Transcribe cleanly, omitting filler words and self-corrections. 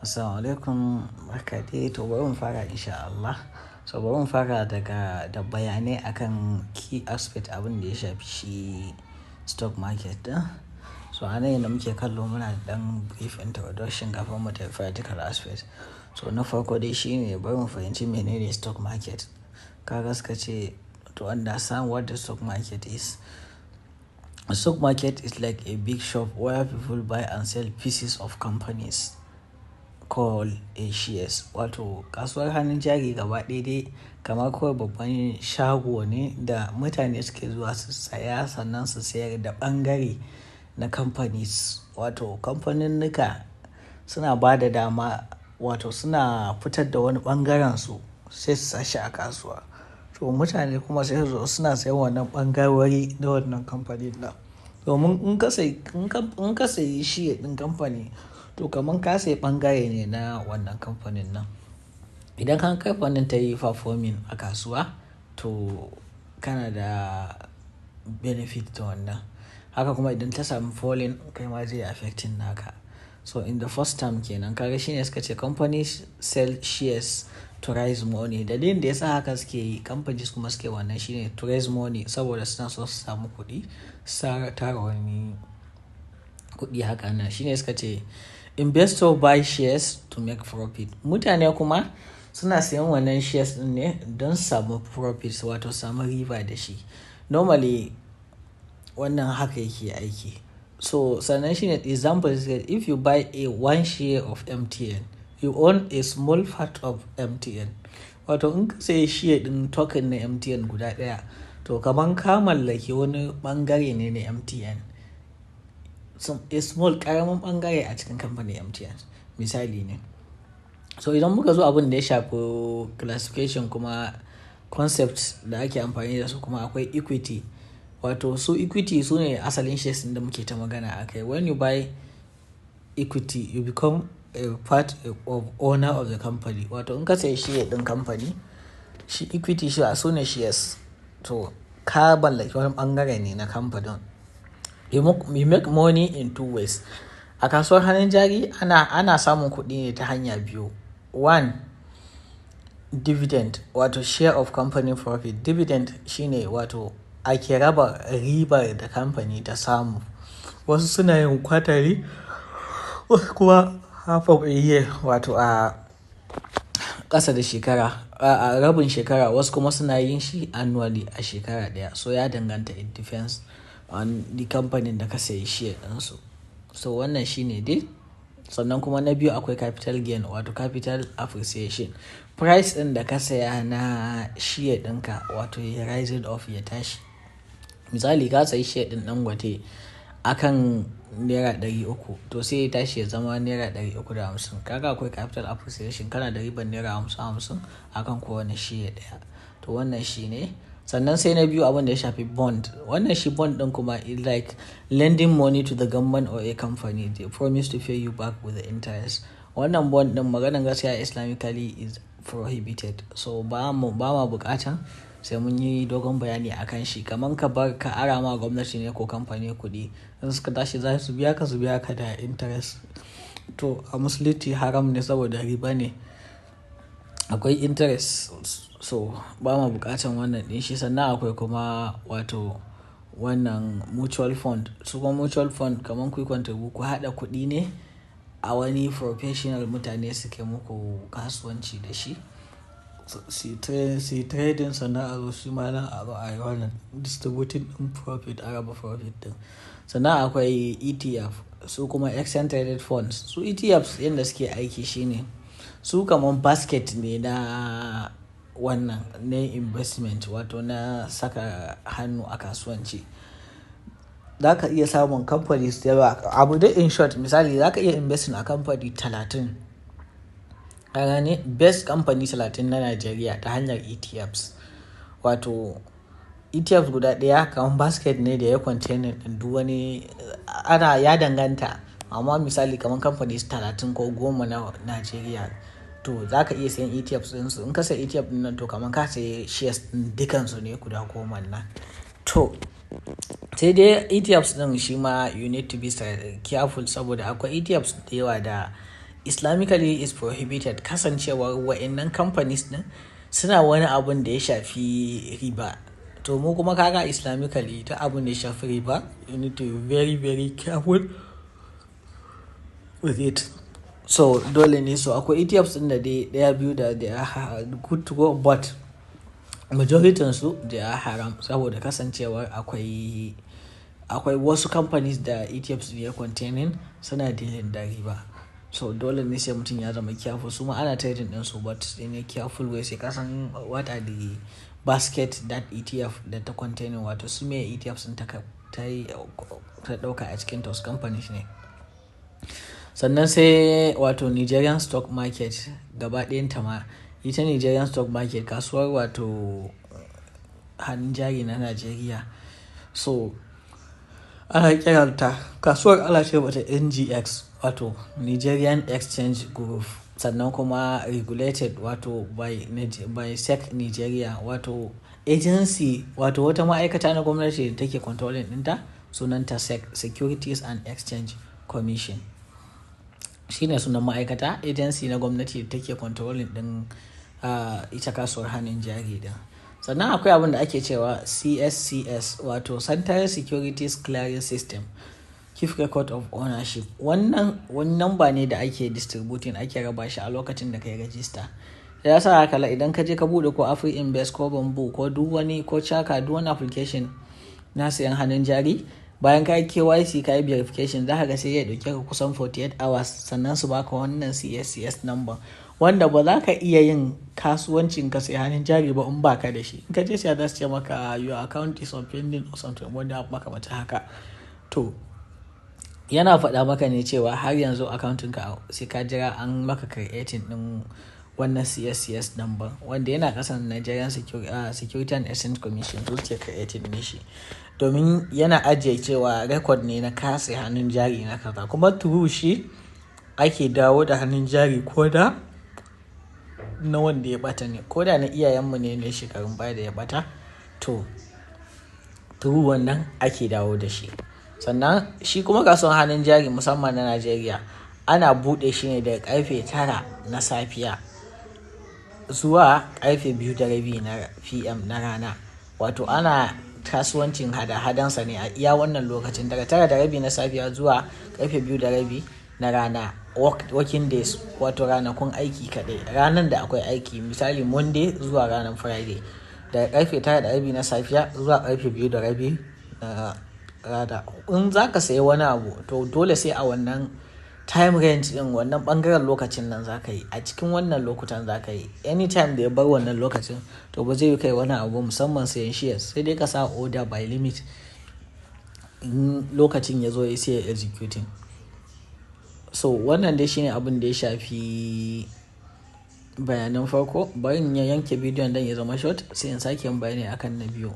Assalamu alaikum, barka dai. To bari mu fara insha Allah. So bari mu fara da bayanai akan key aspect abin da ya shafi shi stock market din. So a nan yadda muke kallo muna da ɗan brief introduction kafin mu tafi practical aspect. So na farko dai shine bari mu fahimci menene stock market. Kaga suka ce to understand what the stock market is. A stock market is like a big shop where people buy and sell pieces of companies called a shares. Wato kasuwar hannun jari gaba ɗaya dai kamar kawai babban shago ne da mutane suke zuwa su saya sannan su sayar da ɓangare na companies. Wato kamfaninnika suna ba da dama, wato suna fitar da wani ɓangaren su sai su sashi a kasuwa. To mutane kuma sai su zo suna sayan wannan ɓangarori na wannan kamfanin nan. Domin in ka sayi share ɗin kamfani to kamar ka sayi ɓangare ne na wannan kamfanin nan. Idan kan kamfanin ta yi performing a kasuwa to kana da benefit ta wannan. Haka kuma idan ta samu falling kai ma zai affecting naka. So in the first term kenan kaga shine suka ce companies sell shares to raise money. Dalilin da yasa haka suke yi companies kuma suke wannan shine to raise money saboda suna so su samu kuɗi, tara wani kuɗi haka nan. Shine suka ce investor buy shares to make profit. Mutane kuma suna sayan wannan shares ɗin ne don samu profit, wato samu riba da shi. Normally wannan haka yake aiki. So sannan shine example is that if you buy one share of MTN, you own a small part of MTN. Wato in ka sayi share ɗin token na MTN guda ɗaya to kaman ka mallaki wani ɓangare ne na MTN. A small ƙaramin ɓangare a cikin kamfanin MTN misali ne. So idan muka zo abin da ya shafi classification kuma concepts da ake amfani da su kuma akwai equity. Wato su equity su ne asalin shares da muke ta magana a kai. When you buy equity you become a part of owner of the company. Wato in ka sayi share ɗin kamfani, shi equity shi su ne shares. To ka mallaki wani ɓangare ne na kamfanin. You make money in two ways. A kasuwar hannun jari ana samun kuɗi ne ta hanya biyu. One, dividend, wato share of company profit. Dividend shine wato ake raba ribar da kamfani ta samu. Wasu suna yin quarterly, wasu kuma half of a year, wato a ƙasa da shekara, a rabin shekara. Wasu kuma suna yin shi annually a shekara ɗaya. So ya danganta, it depends on the company da ka sayi share ɗinsu. So wannan shine dai. Sannan kuma na biyu akwai capital gain, wato capital appreciation. Price ɗin da ka saya na share ɗinka wato ya rising up ya tashi. Misali ka sayi share ɗin Dangote akan naira 300 to sai ya tashi ya zama naira 350. Kaga akwai capital appreciation, kana da ribar naira 50 akan kowane share ɗaya. To wannan shine. Sannan sai na biyu abin da ya shafi bond. Wannan shi bond ɗin kuma is like lending money to the government or a company. They promise to pay you back with the interest. Wannan bond ɗin maganar gaskiya Islamically is prohibited. So ba ma buƙatan sai mun yi dogon bayani akan shi. Kaman ka ara ma gwamnati ne ko kamfani kuɗi, in suka tashi za su biya ka da interest. To a musulunci haram ne saboda riba ne. Akwai interest. So ba ma buƙatan wannan ɗin shi. Sannan akwai kuma wato wannan mutual fund. Su kuma mutual fund kaman ku contribute ku haɗa kuɗi ne a wani professional mutane suke muku kasuwanci da shi. Si trading sannan a zo shi ma nan a yi wannan distributing in profit, a raba profit din. Sannan akwai ETF, su kuma exchange traded funds. Su ETFs yadda suke aiki shine su kaman basket ne na wannan na investment, wato na saka hannu a kasuwanci. Za ka iya samun companies da yawa. Abu dai in short misali za ka iya investing a company 30. Kaga ne best company 30 na Najeriya ta hanyar ETFs. Wato ETFs guda ɗaya kamar basket ne da ya contain ɗin duk wani ya danganta. Amma misali kamar companies 30 ko 10 na Najeriya to za ka iya sayan ETFs ɗinsu. In ka sayi ETF ɗin nan to kamar ka sayi shares ɗin dukansu ne guda 10 nan. To sai dai ETFs ɗin shi ma you need to be careful saboda akwai ETFs da yawa da islamically is prohibited, kasancewar wa'annan companies din suna wani abun da ya shafi riba. To mu kuma kaga islamically ta abun da ya shafi riba, you need to be very very careful with it. So dole ne, so akwai ETFs din da daya biyu da they are good to go, but majoritin su they are haram, saboda kasancewar akwai wasu companies da ETFs ne containing suna dealing da riba. So dole ne sai mutum ya zama careful. Su ma ana trading din su, but in a careful way, sai kasan what are the basket that ETF da ta containing, wato su me ETFs din ta dauka a cikin those companies ne. Sannan sai wato Nigerian stock market gaba ɗayanta ma, ita Nigerian stock market kasuwar wato hannun jari na Najeriya. So ana kiranta kasuwar, ana ce mata NGX, wato Nigerian Exchange Group. Sannan kuma regulated wato by SEC Nigeria, wato agency, wato wata ma'aikata na gwamnati da take controlling ɗinta, sunanta SEC, Securities and Exchange Commission. Shine sunan ma'aikata, agency na gwamnati da take controlling din ita kasuwar hannun jari din. Sannan akwai abin da ake cewa CSCS, wato Central Securities Clearing System, Chief Record of Ownership. Wannan number ne da ake distributing, ake raba shi a lokacin da kai register. Ya sa haka idan ka je ka bude ko AfriInvest ko Bamboo ko duk wani ko Chaka, duk wani application na sayan hannun jari, bayan ka yi KYC ka yi verification, za ka ga sai ya dauke ka kusan 48 hours sannan su baka wannan CSCS number, wanda ba za ka iya yin kasuwancin ka sai hannun jari ba in baka da shi. In ka je sai za su ce maka your account is pending or something, wanda maka mata haka. To yana faɗa maka ne cewa har yanzu accountin ka sai ka jira an maka creating din wannan CSCS number, wanda yana kasan Nigerian Security and Exchange Commission su ke creating ne shi, domin yana ajiye cewa record ne na kase hannun jari na kaza, kuma through shi ake dawo da hannun jari, ko da na wanda ya bata ne, ko da na iyayenmu ne shekarun baya da ya bata, to through wannan ake dawo da shi. Sannan shi kuma kasuwar hannun jari musamman na Najeriya ana buɗe shi ne daga karfe 9 na safiya zuwa karfe 2:30 na PM na rana. Wato ana kasuwancin hada-hadansa ne a iya wannan lokacin, daga 9:30 na safiya zuwa karfe 2:30 na rana, working days, wato ranakun aiki kaɗai, ranar da akwai aiki, misali Monday zuwa ranar Friday, daga karfe 9:30 na safiya zuwa karfe 2:30 na rana. In za ka sayi wani abu, to dole sai a wannan time range din, wannan bangaren lokacin nan za ka yi, a cikin wannan lokutan za ka yi. Anytime da ya bar wannan lokacin, to ba zai yi kai wani abu, musamman sayan shares, sai dai ka sa order by limit, lokacin ya zo ya sai executing. So wannan dai shine abin da ya shafi bayanan farko. Bari in yanke bidiyon dan ya zama short, sai in sake yin bayani akan na biyu.